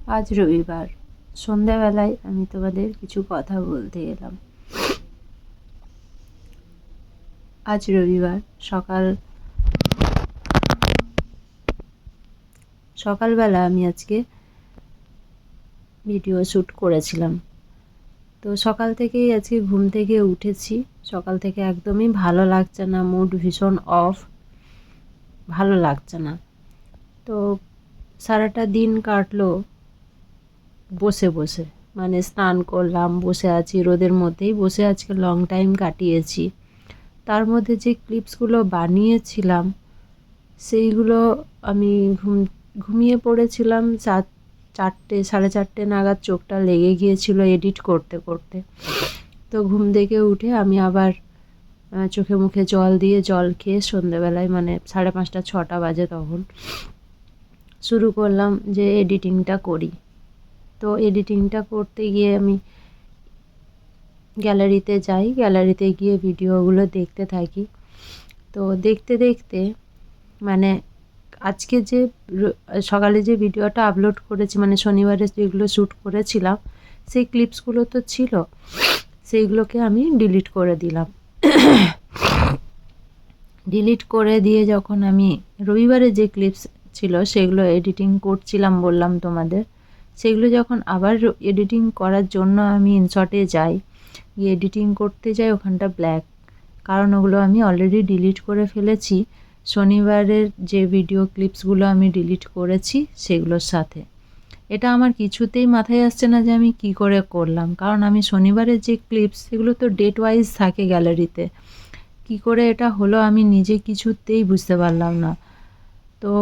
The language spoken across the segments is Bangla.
আজ রবিবার সন্ধ্যাবেলায় আমি তোমাদের কিছু কথা বলতে এলাম। আজ রবিবার সকালবেলা আমি আজকে ভিডিও শ্যুট করেছিলাম। তো সকাল থেকেই আজকে ঘুম থেকে উঠেছি। সকাল থেকে একদমই ভালো লাগছে না, মুড ভীষণ অফ, ভালো লাগছে না। তো সারাটা দিন কাটলো বসে বসে, মানে স্নান করলাম, বসে আছি রোদের মধ্যেই, বসে আজকে লং টাইম কাটিয়েছি। তার মধ্যে যে ক্লিপসগুলো বানিয়েছিলাম সেইগুলো আমি ঘুমিয়ে পড়েছিলাম। 4টে 4:30 নাগাদ চোখটা লেগে গিয়েছিল এডিট করতে করতে। তো ঘুম থেকে উঠে আমি আবার চোখে মুখে জল দিয়ে জল খেয়ে সন্ধ্যেবেলায়, মানে 5:30 6টা বাজে, তখন শুরু করলাম যে এডিটিংটা করি। তো এডিটিংটা করতে গিয়ে আমি গ্যালারিতে যাই, গ্যালারিতে গিয়ে ভিডিওগুলো দেখতে থাকি। তো দেখতে দেখতে মানে আজকে যে সকালে যে ভিডিওটা আপলোড করেছি, মানে শনিবারে যেগুলো শ্যুট করেছিলাম, সেই ক্লিপসগুলো তো ছিল, সেইগুলোকে আমি ডিলিট করে দিলাম। ডিলিট করে দিয়ে যখন আমি রবিবারে যে ক্লিপস ছিল সেগুলো এডিটিং করছিলাম বললাম তোমাদের, সেগুলো যখন আবার এডিটিং করার জন্য আমি ইনশটে যাই, গিয়ে এডিটিং করতে যাই, ওখানটা ব্ল্যাক, কারণ ওগুলো আমি অলরেডি ডিলিট করে ফেলেছি। শনিবারের যে ভিডিও ক্লিপসগুলো আমি ডিলিট করেছি সেগুলোর সাথে। এটা আমার কিছুতেই মাথায় আসছে না যে আমি কি করে করলাম, কারণ আমি শনিবারের যে ক্লিপস সেগুলো তো ডেট ওয়াইজ থাকে গ্যালারিতে। কি করে এটা হলো আমি নিজে কিছুতেই বুঝতে পারলাম না। তো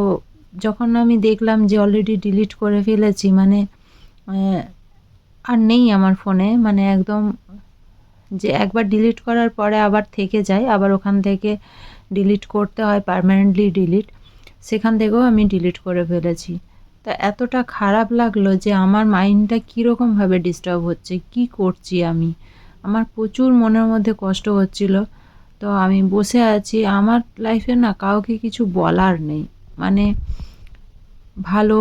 যখন আমি দেখলাম যে অলরেডি ডিলিট করে ফেলেছি, মানে আর নেই আমার ফোনে, মানে একদম, যে একবার ডিলিট করার পরে আবার থেকে যায়, আবার ওখান থেকে ডিলিট করতে হয়, পার্মানেন্টলি ডিলিট, সেখান থেকেও আমি ডিলিট করে ফেলেছি। তা এতটা খারাপ লাগলো যে আমার মাইন্ডটা কীরকমভাবে ডিস্টার্ব হচ্ছে, কি করছি আমি, আমার প্রচুর মনের মধ্যে কষ্ট হচ্ছিল। তো আমি বসে আছি, আমার লাইফে না কাউকে কিছু বলার নেই, মানে ভালো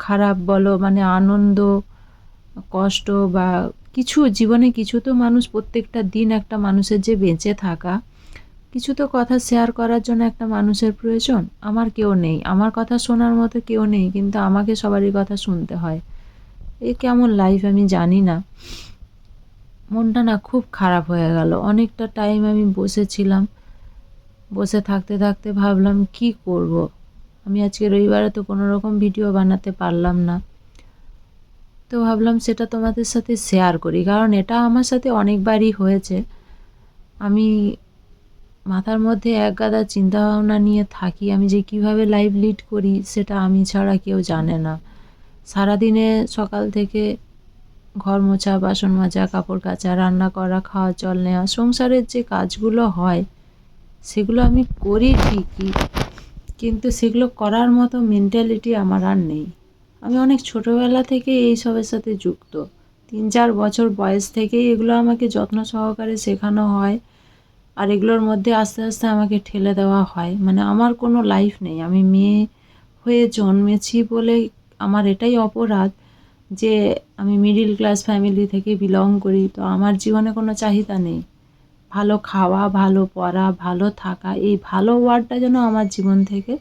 খারাপ বলো, মানে আনন্দ কষ্ট বা কিছু জীবনে, কিছু তো মানুষ প্রত্যেকটা দিন একটা মানুষের যে বেঁচে থাকা, কিছু তো কথা শেয়ার করার জন্য একটা মানুষের প্রয়োজন। আমার কেউ নেই, আমার কথা শোনার মতো কেউ নেই, কিন্তু আমাকে সবারই কথা শুনতে হয়। এ কেমন লাইফ আমি জানি না। মনটা না খুব খারাপ হয়ে গেল। অনেকটা টাইম আমি বসেছিলাম, বসে থাকতে থাকতে ভাবলাম কি করব। আমি আজকে রবিবারে তো কোনো রকম ভিডিও বানাতে পারলাম না। তো ভাবলাম সেটা তোমাদের সাথে শেয়ার করি, কারণ এটা আমার সাথে অনেকবারই হয়েছে। আমি মাথার মধ্যে এক গাদা চিন্তাভাবনা নিয়ে থাকি, আমি যে কিভাবে লাইফ লিড করি সেটা আমি ছাড়া কেউ জানে না। সারাদিনে সকাল থেকে ঘর মোছা, বাসন মাজা, কাপড় কাচা, রান্না করা, খাওয়া, জল নেওয়া, সংসারের যে কাজগুলো হয় সেগুলো আমি করি ঠিকই, কিন্তু সেগুলো করার মতো মেন্টালিটি আমার আর নেই। আমি অনেক ছোটোবেলা থেকে এইসবের সাথে যুক্ত, 3-4 বছর বয়স থেকেই এগুলো আমাকে যত্ন সহকারে শেখানো হয়, আর এগুলোর মধ্যে আস্তে আস্তে আমাকে ঠেলে দেওয়া হয়। মানে আমার কোনো লাইফ নেই, আমি মেয়ে হয়ে জন্মেছি বলে আমার এটাই অপরাধ যে আমি মিডিল ক্লাস ফ্যামিলি থেকে বিলং করি। তো আমার জীবনে কোনো চাহিদা নেই, ভালো খাওয়া, ভালো পড়া, ভালো থাকা, এই ভালো ওয়ার্ডটা যেন আমার জীবন থেকে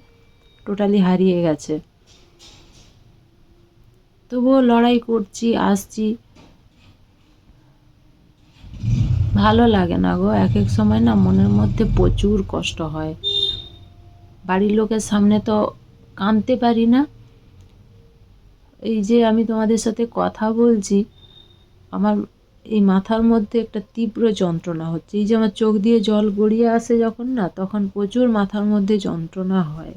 টোটালি হারিয়ে গেছে। তবুও লড়াই করছি, আসছি, ভালো লাগে না গো। এক এক সময় না মনের মধ্যে প্রচুর কষ্ট হয়, বাড়ির লোকের সামনে তো কাঁদতে পারি না। এই যে আমি তোমাদের সাথে কথা বলছি, আমার এই মাথার মধ্যে একটা তীব্র যন্ত্রণা হচ্ছে। এই যে আমার চোখ দিয়ে জল গড়িয়ে আসে যখন না, তখন প্রচুর মাথার মধ্যে যন্ত্রণা হয়,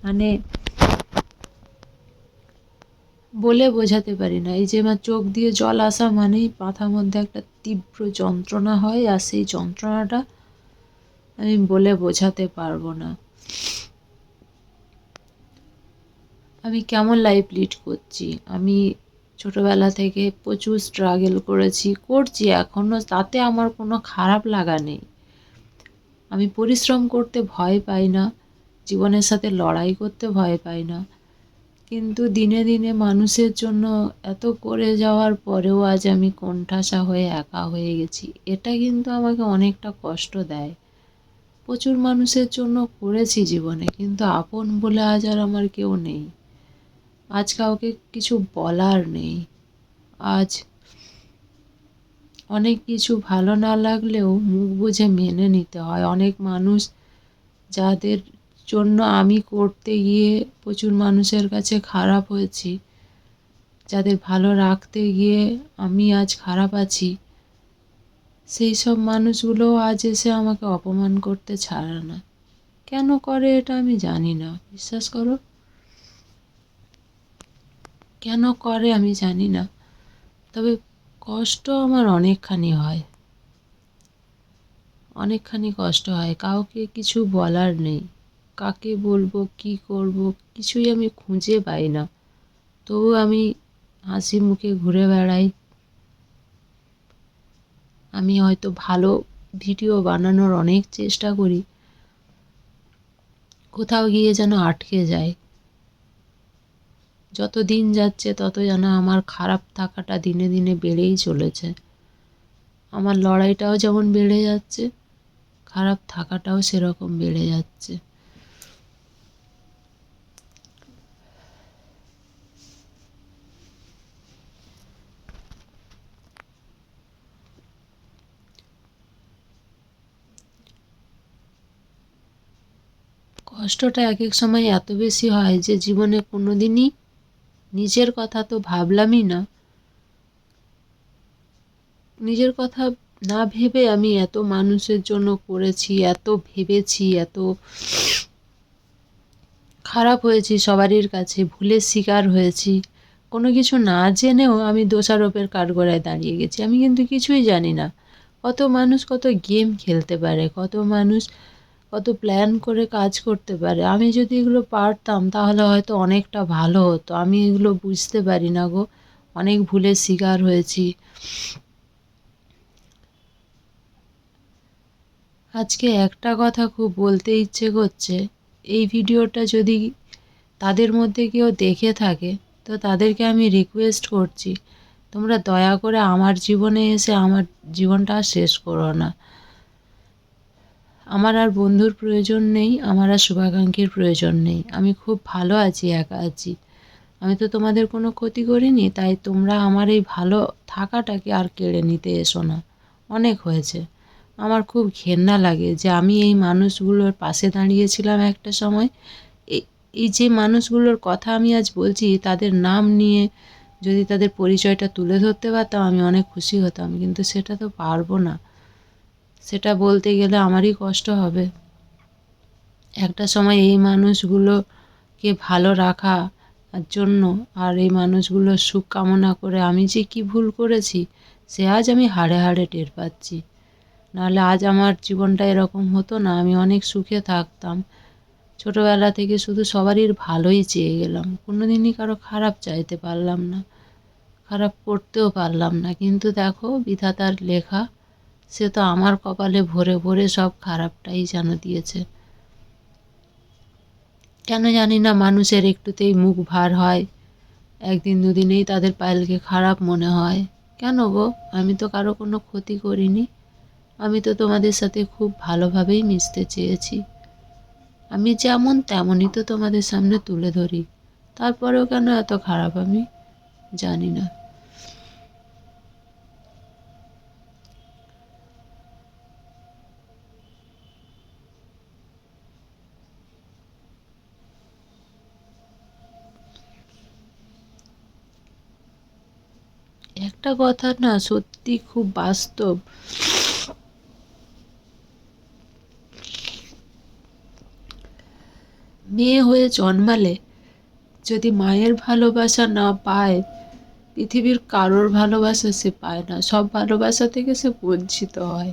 মানে বলে বোঝাতে পারি না। এই যে আমার চোখ দিয়ে জল আসা মানেই মাথার মধ্যে একটা তীব্র যন্ত্রণা হয়, আর সেই যন্ত্রণাটা আমি বলে বোঝাতে পারবো না। আমি কেমন লাইফ লিড করছি, আমি ছোটোবেলা থেকে প্রচুর স্ট্রাগল করছি এখনও, তাতে আমার কোনো খারাপ লাগা নেই। আমি পরিশ্রম করতে ভয় পাই না, জীবনের সাথে লড়াই করতে ভয় পাই না। কিন্তু দিনে দিনে মানুষের জন্য এত করে যাওয়ার পরেও আজ আমি কোণঠাসা হয়ে একা হয়ে গেছি। এটা কিন্তু আমাকে অনেকটা কষ্ট দেয়। প্রচুর মানুষের জন্য করেছি জীবনে, কিন্তু আপন বলে আজ আর আমার কেউ নেই। আজ কাউকে কিছু বলার নেই। আজ অনেক কিছু ভালো না লাগলেও মুখ বুজে মেনে নিতে হয়। অনেক মানুষ যাদের জন্য আমি করতে গিয়ে প্রচুর মানুষের কাছে খারাপ হয়েছি, যাদের ভালো রাখতে গিয়ে আমি আজ খারাপ আছি, সেই সব মানুষগুলো আজ এসে আমাকে অপমান করতে ছাড়ে না। কেন করে এটা আমি জানি না, বিশ্বাস করো। কেন করে আমি জানি না, তবে কষ্ট আমার অনেকখানি হয়, অনেকখানি কষ্ট হয়। কাউকে কিছু বলার নেই, কাকে বলবো, কি করব, কিছুই আমি খুঁজে পাই না। তবু আমি হাসি মুখে ঘুরে বেড়াই। আমি হয়তো ভালো ভিডিও বানানোর অনেক চেষ্টা করি, কোথাও গিয়ে যেন আটকে যায়। যত দিন যাচ্ছে তত যেন আমার খারাপ থাকাটা দিনে দিনে বেড়েই চলেছে। আমার লড়াইটাও যেমন বেড়ে যাচ্ছে, খারাপ থাকাটাও সেরকম বেড়ে যাচ্ছে। কষ্টটা এক এক সময় এত বেশি হয় যে জীবনে কোনোদিনই নিজের কথা তো ভাবলামই না। নিজের কথা না ভেবে আমি এত মানুষের জন্য করেছি, এত ভেবেছি, এত খারাপ হয়েছি সবারই কাছে, ভুলের শিকার হয়েছি। কোনো কিছু না জেনেও আমি দোষারোপের কাঠগড়ায় দাঁড়িয়ে গেছি। আমি কিন্তু কিছুই জানি না। কত মানুষ কত গেম খেলতে পারে, কত মানুষ কত প্ল্যান করে কাজ করতে পারে। আমি যদি এগুলো পারতাম তাহলে হয়তো অনেকটা ভালো হতো। আমি এগুলো বুঝতে পারি না গো। অনেক ভুলের শিকার হয়েছি। আজকে একটা কথা খুব বলতে ইচ্ছে করছে। এই ভিডিওটা যদি তাদের মধ্যে কেউ দেখে থাকে, তো তাদেরকে আমি রিকোয়েস্ট করছি, তোমরা দয়া করে আমার জীবনে এসে আমার জীবনটা আর শেষ করো না। আমার আর বন্ধুর প্রয়োজন নেই, আমার আর শুভাকাঙ্ক্ষীর প্রয়োজন নেই। আমি খুব ভালো আছি, একা আছি। আমি তো তোমাদের কোনো ক্ষতি করিনি, তাই তোমরা আমার এই ভালো থাকাটাকে আর কেড়ে নিতে এসো না। অনেক হয়েছে। আমার খুব ঘেন্না লাগে যে আমি এই মানুষগুলোর পাশে দাঁড়িয়েছিলাম একটা সময়। এই যে মানুষগুলোর কথা আমি আজ বলছি, তাদের নাম নিয়ে যদি তাদের পরিচয়টা তুলে ধরতে পারতাম আমি অনেক খুশি হতাম, কিন্তু সেটা তো পারবো না। সেটা বলতে গেলে আমারই কষ্ট হবে। একটা সময় এই মানুষগুলোকে ভালো রাখার জন্য আর এই মানুষগুলোর সুখ কামনা করে আমি যে কি ভুল করেছি সে আজ আমি হাড়ে হাড়ে টের পাচ্ছি। নাহলে আজ আমার জীবনটা এরকম হতো না, আমি অনেক সুখে থাকতাম। ছোটোবেলা থেকে শুধু সবারই ভালোই চেয়ে গেলাম, কোনো দিনই কারো খারাপ চাইতে পারলাম না, খারাপ করতেও পারলাম না। কিন্তু দেখো বিধাতার লেখা, সে তো আমার কপালে ভরে ভরে সব খারাপটাই যেন দিয়েছে। কেন জানি না মানুষের একটুতেই মুখ ভার হয়, একদিন দুদিনেই তাদের পায়েলকে খারাপ মনে হয়। কেন গো? আমি তো কারো কোনো ক্ষতি করিনি। আমি তো তোমাদের সাথে খুব ভালোভাবেই মিশতে চেয়েছি। আমি যেমন তেমনই তো তোমাদের সামনে তুলে ধরি, তারপরেও কেন এত খারাপ আমি জানি না। একটা কথা না সত্যি খুব বাস্তব, মেয়ে হয়ে জন্মালে যদি মায়ের ভালোবাসা না পায়, পৃথিবীর কারোর ভালোবাসা সে পায় না। সব ভালোবাসা থেকে সে বঞ্চিত হয়।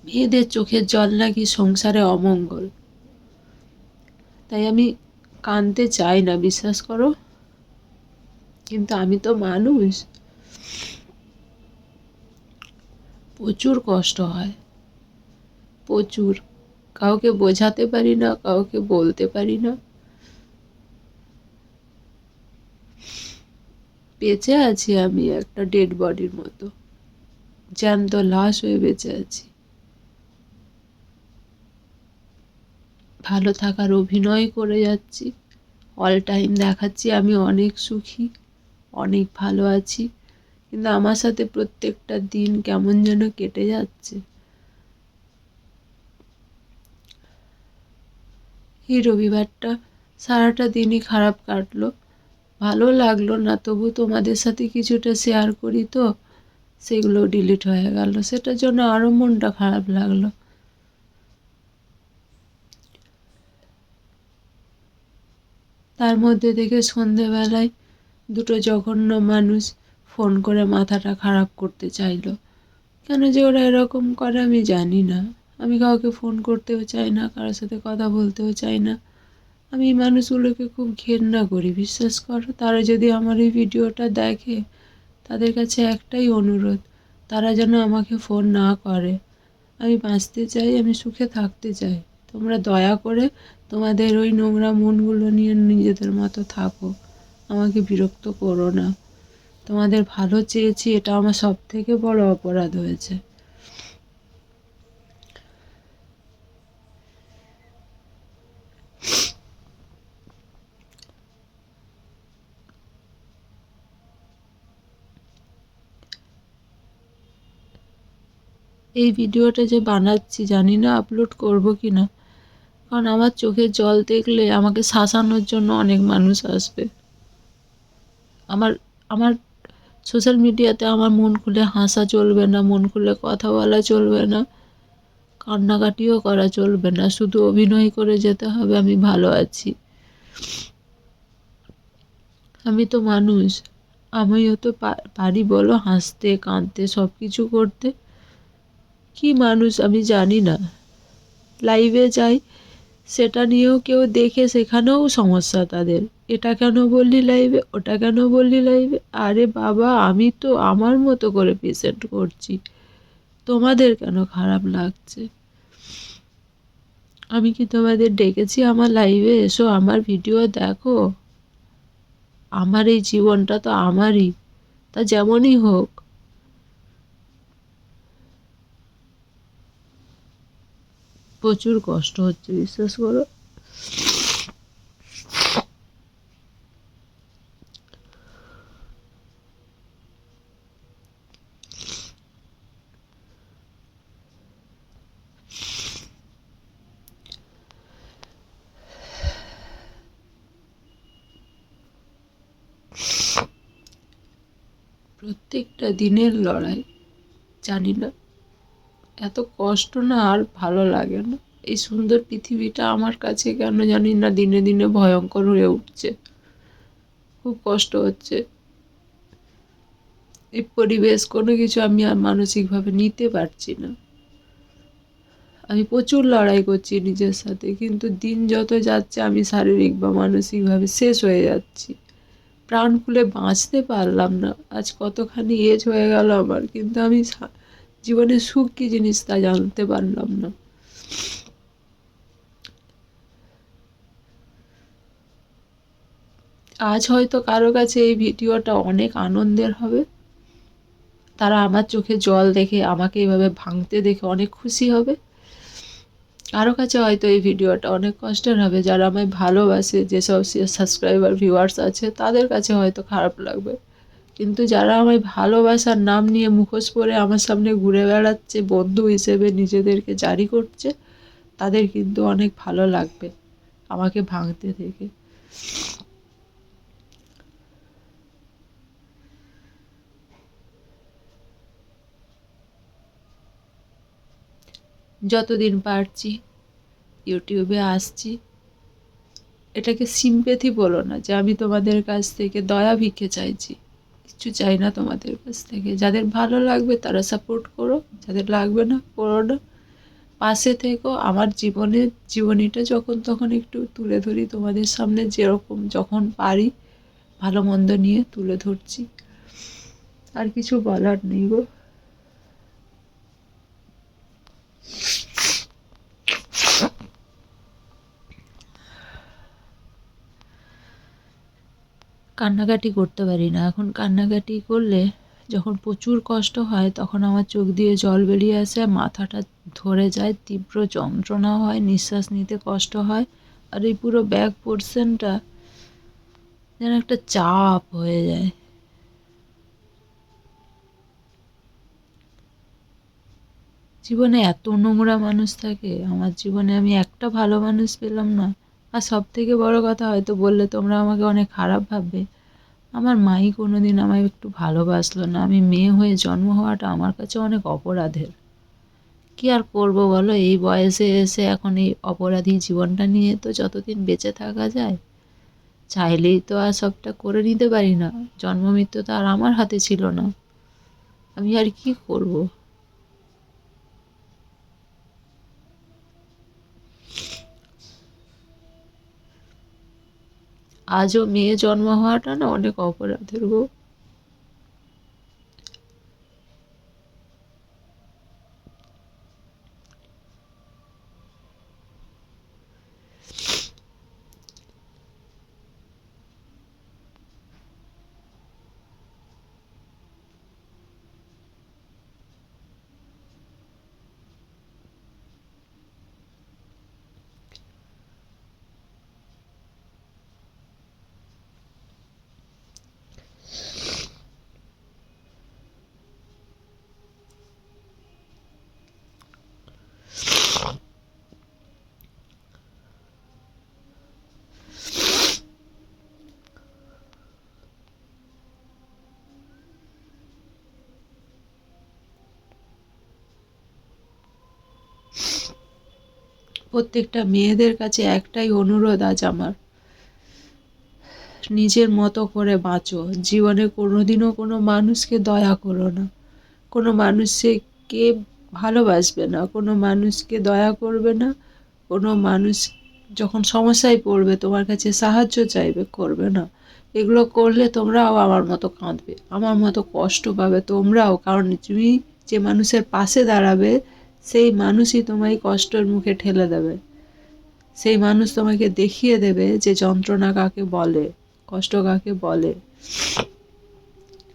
মেয়েদের চোখের জল নাকি সংসারে অমঙ্গল। তাই আমি কাঁদতে চাই না, বিশ্বাস করো, কিন্তু আমি তো মানুষ, প্রচুর কষ্ট হয়, প্রচুর। কাউকে বোঝাতে পারি না, কাউকে বলতে পারি না। বেঁচে আছি আমি একটা ডেড বডির মতো, জ্যান্ত লাশ হয়ে বেঁচে আছি। ভালো থাকার অভিনয় করে যাচ্ছি, অল টাইম দেখাচ্ছি আমি অনেক সুখী, অনেক ভালো আছি, কিন্তু আমার সাথে প্রত্যেকটা দিন কেমন যেন কেটে যাচ্ছে। এই রবিবারটা সারাটা দিনই খারাপ কাটলো, ভালো লাগলো না, তবু তোমাদের সাথে কিছুটা শেয়ার করি তো সেগুলো ডিলিট হয়ে গেল, সেটার জন্য আরও মনটা খারাপ লাগলো। তার মধ্যে থেকে সন্ধেবেলায় দুটো জঘন্য মানুষ ফোন করে মাথাটা খারাপ করতে চাইলো। কেন যে ওরা এরকম করে আমি জানি না। আমি কাউকে ফোন করতেও চাই না, কারোর সাথে কথা বলতেও চাই না। আমি এই মানুষগুলোকে খুব ঘেন্না করি, বিশ্বাস করো। তারা যদি আমার এই ভিডিওটা দেখে, তাদের কাছে একটাই অনুরোধ, তারা যেন আমাকে ফোন না করে। আমি বাঁচতে চাই, আমি সুখে থাকতে চাই। তোমরা দয়া করে তোমাদের ওই নোংরা মনগুলো নিয়ে নিজেদের মতো থাকো, আমাকে বিরক্ত করো না। তোমাদের ভালো চেয়েছি, এটা আমার সব থেকে বড় অপরাধ হয়েছে। এই ভিডিওটা যে বানাচ্ছি জানি না আপলোড করব কি না, কারণ আমার চোখের জল দেখলে আমাকে শাসানোর জন্য অনেক মানুষ আসবে। আমার আমার সোশ্যাল মিডিয়াতে আমার মন খুলে হাসা চলবে না, মন খুলে কথা বলা চলবে না, কান্নাকাটিও করা চলবে না, শুধু অভিনয় করে যেতে হবে আমি ভালো আছি। আমি তো মানুষ, আমিও তো পারি বলো হাসতে কাঁদতে সব কিছু করতে। কি মানুষ আমি জানি না, লাইভে যাই সেটা নিয়েও কেউ দেখে সেখানেও সমস্যা তাদের, এটা কেন বললি লাইভে, ওটা কেন বললি লাইভে। আরে বাবা, আমি তো আমার মতো করে প্রেজেন্ট করছি, তোমাদের কেন খারাপ লাগছে? আমি কি তোমাদের ডেকেছি আমার লাইভে এসো, আমার ভিডিও দেখো? আমার এই জীবনটা তো আমারই, তা যেমনই হোক। প্রচুর কষ্ট হচ্ছে, বিশ্বাস করো। প্রত্যেকটা দিনের লড়াই, জানি না এত কষ্ট না আর ভালো লাগে না। এই সুন্দর পৃথিবীটা আমার কাছে কেন জানি না দিনে দিনে ভয়ঙ্কর হয়ে উঠছে, খুব কষ্ট হচ্ছে। এই পরিবেশ কোনো কিছু আমি আর মানসিকভাবে নিতে পারছি না। আমি প্রচুর লড়াই করছি নিজের সাথে, কিন্তু দিন যত যাচ্ছে আমি শারীরিক বা মানসিকভাবে শেষ হয়ে যাচ্ছি, প্রাণ খুলে বাঁচতে পারলাম না। আজ কতখানি এজ হয়ে গেল আমার, কিন্তু আমি জীবনে সুখ কী জিনিস তা জানতে পারলাম না। আজ হয়তো কারো কাছে এই ভিডিওটা অনেক আনন্দের হবে, তারা আমার চোখে জল দেখে আমাকে এইভাবে ভাঙতে দেখে অনেক খুশি হবে। কারো কাছে হয়তো এই ভিডিওটা অনেক কষ্টের হবে, যারা আমায় ভালোবাসে, যেসব সাবস্ক্রাইবার ভিউয়ার্স আছে তাদের কাছে হয়তো খারাপ লাগবে। কিন্তু যারা আমায় ভালোবাসার নাম নিয়ে মুখোশ পরে আমার সামনে ঘুরে বেড়াচ্ছে, বন্ধু হিসেবে নিজেদেরকে জারি করছে, তাদের কিন্তু অনেক ভালো লাগবে আমাকে ভাঙতে দেখে। যতদিন পারছি ইউটিউবে আসছি, এটাকে সিম্প্যাথি বলো না, যে আমি তোমাদের কাছ থেকে দয়া ভিক্ষে চাইছি, কিছু চাই না তোমাদের কাছ থেকে। যাদের ভালো লাগবে তারা সাপোর্ট করো, যাদের লাগবে না করো না। পাশে থেকো। আমার জীবনীটা যখন তখন একটু তুলে ধরি তোমাদের সামনে, যেরকম যখন পারি ভালো মন্দ নিয়ে তুলে ধরছি। আর কিছু বলার নেই গো। কান্নাকাটি করতে পারি না এখন। কান্নাকাটি করলে যখন প্রচুর কষ্ট হয় তখন আমার চোখ দিয়ে জল বেরিয়ে আসে, মাথাটা ধরে যায়, তীব্র যন্ত্রণা হয়, নিঃশ্বাস নিতে কষ্ট হয়। আর এই পুরো ব্যাক পোর্শনটা যেন একটা চাপ হয়ে যায়। জীবনে এত নোংরা মানুষ থাকে, আমার জীবনে আমি একটা ভালো মানুষ পেলাম না। আর সব থেকে বড় কথা, হয়তো বললে তোমরা আমাকে অনেক খারাপ ভাববে, আমার মাই কোনোদিন আমায় একটু ভালোবাসলো না। আমি মেয়ে হয়ে জন্ম হওয়াটা আমার কাছে অনেক অপরাধের। কি আর করব বলো, এই বয়সে এসে এখন এই অপরাধী জীবনটা নিয়ে তো যতদিন বেঁচে থাকা যায়, চাইলেই তো আর সবটা করে নিতে পারি না। জন্ম মৃত্যু তো আর আমার হাতে ছিল না, আমি আর কি করব। আজও মেয়ে জন্ম হওয়াটা না অনেক অপরাধের গো। প্রত্যেকটা মেয়েদের কাছে একটাই অনুরোধ আজ আমার, নিজের মতো করে বাঁচো। জীবনে কোনোদিনও কোনো মানুষকে দয়া করো না। কোনো মানুষকে ভালোবাসবে না, কোনো মানুষকে দয়া করবে না। কোনো মানুষ যখন সমস্যায় পড়বে তোমার কাছে সাহায্য চাইবে, করবে না। এগুলো করলে তোমরাও আমার মতো কাঁদবে, আমার মতো কষ্ট পাবে তোমরাও। কারণ তুমি যে মানুষের পাশে দাঁড়াবে সেই মানুষই তোমায় কষ্টের মুখে ঠেলে দেবে। সেই মানুষ তোমাকে দেখিয়ে দেবে যে যন্ত্রণা কাকে বলে, কষ্ট কাকে বলে।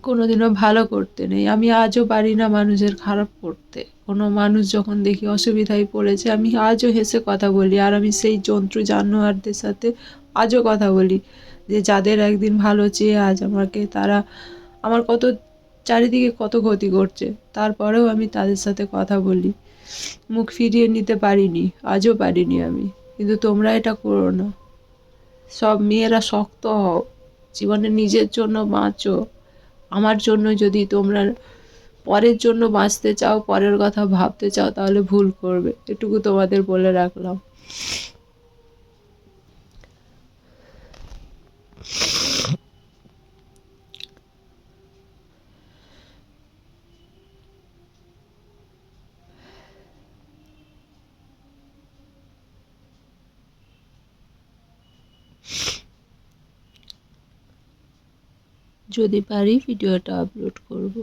কোনোদিনও ভালো করতে নেই। আমি আজও পারি না মানুষের খারাপ করতে। কোনো মানুষ যখন দেখি অসুবিধায় পড়েছে, আমি আজও হেসে কথা বলি। আর আমি সেই জন্তু জানোয়ারদের সাথে আজও কথা বলি, যে যাদের একদিন ভালো চেয়ে আজ আমাকে তারা আমার কত চারিদিকে কত ক্ষতি করছে, তারপরেও আমি তাদের সাথে কথা বলি। মুখ ফিরিয়ে নিতে পারিনি, আজও পারিনি আমি। কিন্তু তোমরা এটা করো না। সব মেয়েরা শক্ত হও, জীবনে নিজের জন্য বাঁচো। আমার জন্য যদি তোমরা পরের জন্য বাঁচতে চাও, পরের কথা ভাবতে চাও, তাহলে ভুল করবে। এটুকু তোমাদের বলে রাখলাম। যদি পারি ভিডিওটা আপলোড করব।